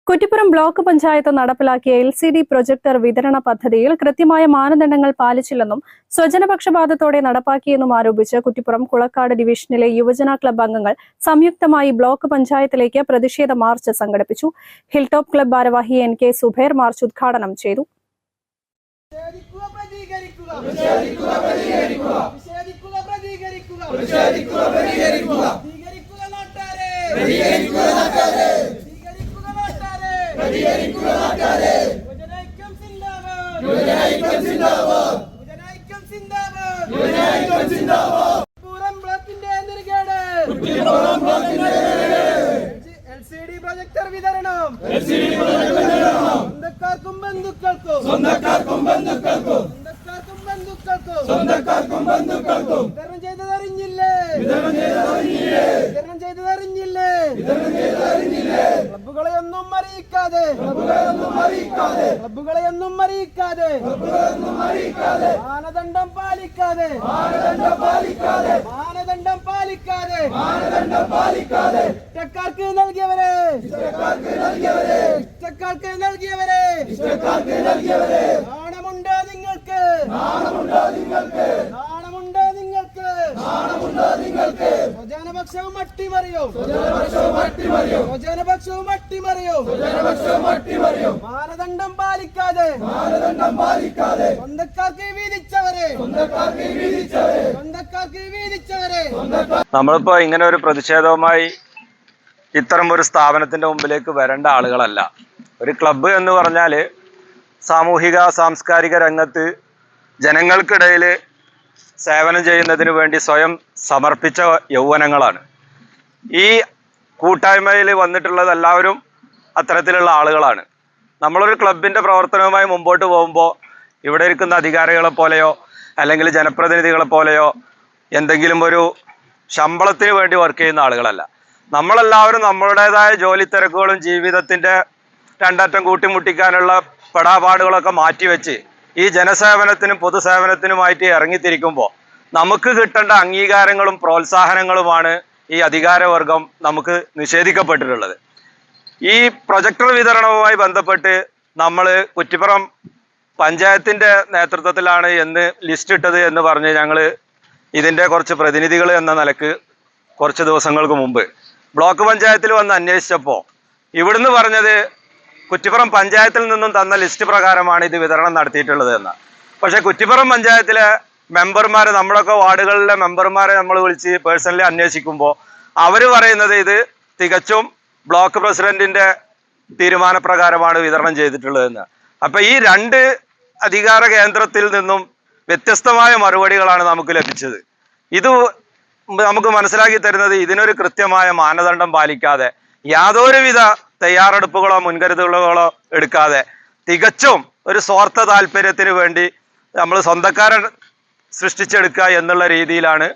Kuttippuram block panchayat നടപ്പിലാക്കിയ LCD projector വിതരണ പദ്ധതിയിൽ കൃത്യമായ മാനദണ്ഡങ്ങൾ പാലിച്ചില്ലെന്നും സ്വജനപക്ഷപാതത്തോടെ നടപ്പാക്കിയെന്നും ആരോപിച്ച് കുറ്റിപ്പുറം കുളക്കാട് ഡിവിഷനിലെ യുവജന ക്ലബ്ബ് അംഗങ്ങൾ സംയുക്തമായി ബ്ലോക്ക് പഞ്ചായത്തിലേക്ക് പ്രതിഷേധ മാർച്ച് സംഘടിപ്പിച്ചു. ഹിൽടോപ്പ് ക്ലബ്ബ് ഭാരവാഹി NK സുബൈർ മാർച്ച് ഉദ്ഘാടനം ചെയ്തു. LCD പ്രൊജക്ടർ വിതരണം സ്വന്തക്കാർക്കും ബന്ധുക്കൾക്കും വിതരണം ചെയ്തതറിഞ്ഞില്ലേ? ക്ലബ്ബുകളെയൊന്നും അറിയിക്കാതെ മാനദണ്ഡം പാലിക്കാതെ ഇഷ്ടക്കാർക്ക് നൽകിയവരെ നാണമുണ്ടോ നിങ്ങൾക്ക്? സ്വജനപക്ഷവും അട്ടിമറിയോ മാനദണ്ഡം പാലിക്കാതെ സ്വന്തക്കാർക്ക് വീതിച്ചവരെ നമ്മളിപ്പോ ഇങ്ങനെ ഒരു പ്രതിഷേധവുമായി ഇത്തരം ഒരു സ്ഥാപനത്തിന്റെ മുമ്പിലേക്ക് വരേണ്ട ആളുകളല്ല. ഒരു ക്ലബ്ബ് എന്ന് പറഞ്ഞാല് സാമൂഹിക സാംസ്കാരിക രംഗത്ത് ജനങ്ങൾക്കിടയിൽ സേവനം ചെയ്യുന്നതിന് വേണ്ടി സ്വയം സമർപ്പിച്ച യൗവനങ്ങളാണ്. ഈ കൂട്ടായ്മയിൽ വന്നിട്ടുള്ളത് എല്ലാവരും അത്തരത്തിലുള്ള ആളുകളാണ്. നമ്മളൊരു ക്ലബിൻ്റെ പ്രവർത്തനവുമായി മുമ്പോട്ട് പോകുമ്പോൾ ഇവിടെ ഇരിക്കുന്ന അധികാരികളെ പോലെയോ അല്ലെങ്കിൽ ജനപ്രതിനിധികളെ പോലെയോ എന്തെങ്കിലും ഒരു ശമ്പളത്തിന് വേണ്ടി വർക്ക് ചെയ്യുന്ന ആളുകളല്ല. നമ്മളെല്ലാവരും നമ്മളുടേതായ ജോലി തിരക്കുകളും ജീവിതത്തിൻ്റെ രണ്ടറ്റം കൂട്ടിമുട്ടിക്കാനുള്ള പെടാപാടുകളൊക്കെ മാറ്റിവെച്ച് ഈ ജനസേവനത്തിനും പൊതുസേവനത്തിനുമായിട്ട് ഇറങ്ങിത്തിരിക്കുമ്പോൾ നമുക്ക് കിട്ടേണ്ട അംഗീകാരങ്ങളും പ്രോത്സാഹനങ്ങളുമാണ് ഈ അധികാരവർഗം നമുക്ക് നിഷേധിക്കപ്പെട്ടിട്ടുള്ളത്. ഈ പ്രൊജക്ടർ വിതരണവുമായി ബന്ധപ്പെട്ട് നമ്മൾ കുറ്റിപ്പുറം പഞ്ചായത്തിൻ്റെ നേതൃത്വത്തിലാണ് എന്ന് ലിസ്റ്റ് ഇട്ടത് എന്ന് പറഞ്ഞ് ഞങ്ങൾ ഇതിൻ്റെ കുറച്ച് പ്രതിനിധികൾ എന്ന നിലക്ക് കുറച്ച് ദിവസങ്ങൾക്ക് മുമ്പ് ബ്ലോക്ക് പഞ്ചായത്തിൽ വന്ന് അന്വേഷിച്ചപ്പോൾ ഇവിടുന്ന് പറഞ്ഞത് കുറ്റിപ്പുറം പഞ്ചായത്തിൽ നിന്നും തന്ന ലിസ്റ്റ് പ്രകാരമാണ് ഇത് വിതരണം നടത്തിയിട്ടുള്ളത് എന്ന്. പക്ഷേ കുറ്റിപ്പുറം പഞ്ചായത്തിലെ മെമ്പർമാർ, നമ്മുടെയൊക്കെ വാർഡുകളിലെ മെമ്പർമാരെ നമ്മൾ വിളിച്ച് പേഴ്സണലി അന്വേഷിക്കുമ്പോൾ അവർ പറയുന്നത് ഇത് തികച്ചും ബ്ലോക്ക് പ്രസിഡന്റിൻ്റെ തീരുമാനപ്രകാരമാണ് വിതരണം ചെയ്തിട്ടുള്ളതെന്ന്. അപ്പം ഈ രണ്ട് അധികാര കേന്ദ്രത്തിൽ നിന്നും വ്യത്യസ്തമായ മറുപടികളാണ് നമുക്ക് ലഭിച്ചത്. ഇത് നമുക്ക് മനസ്സിലാക്കി തരുന്നത് ഇതിനൊരു കൃത്യമായ മാനദണ്ഡം പാലിക്കാതെ യാതൊരുവിധ തയ്യാറെടുപ്പുകളോ മുൻകരുതലുകളോ എടുക്കാതെ തികച്ചും ഒരു സ്വാർത്ഥ താല്പര്യത്തിന് വേണ്ടി നമ്മൾ സ്വന്തക്കാരെ സൃഷ്ടിച്ചെടുക്കുക എന്നുള്ള രീതിയിലാണ്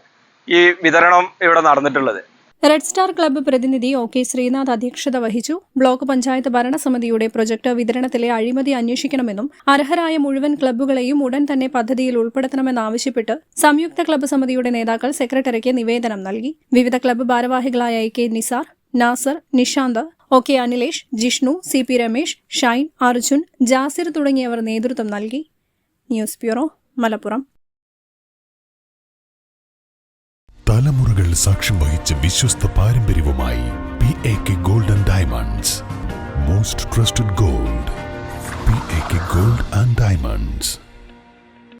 ഈ വിതരണം ഇവിടെ നടന്നിട്ടുള്ളത്. റെഡ് സ്റ്റാർ ക്ലബ്ബ് പ്രതിനിധി OK ശ്രീനാഥ് അധ്യക്ഷത വഹിച്ചു. ബ്ലോക്ക് പഞ്ചായത്ത് ഭരണസമിതിയുടെ പ്രൊജക്ടർ വിതരണത്തിലെ അഴിമതി അന്വേഷിക്കണമെന്നും അർഹരായ മുഴുവൻ ക്ലബ്ബുകളെയും ഉടൻ തന്നെ പദ്ധതിയിൽ ഉൾപ്പെടുത്തണമെന്നാവശ്യപ്പെട്ട് സംയുക്ത ക്ലബ്ബ് സമിതിയുടെ നേതാക്കൾ സെക്രട്ടറിക്ക് നിവേദനം നൽകി. വിവിധ ക്ലബ്ബ് ഭാരവാഹികളായ AK Nisar, Nasar, Nishant, OK Anilesh, Jishnu, CP Ramesh, Shine, Arjun, Jasir തുടങ്ങിയവർ നേതൃത്വം നൽകി. News bureau, Malappuram. തലമുറകൾ സാക്ഷ്യം വഹിച്ച വിശ്വസ്ത പാരമ്പര്യവുമായി PAK gold and diamonds. Most trusted gold. PAK gold and diamonds.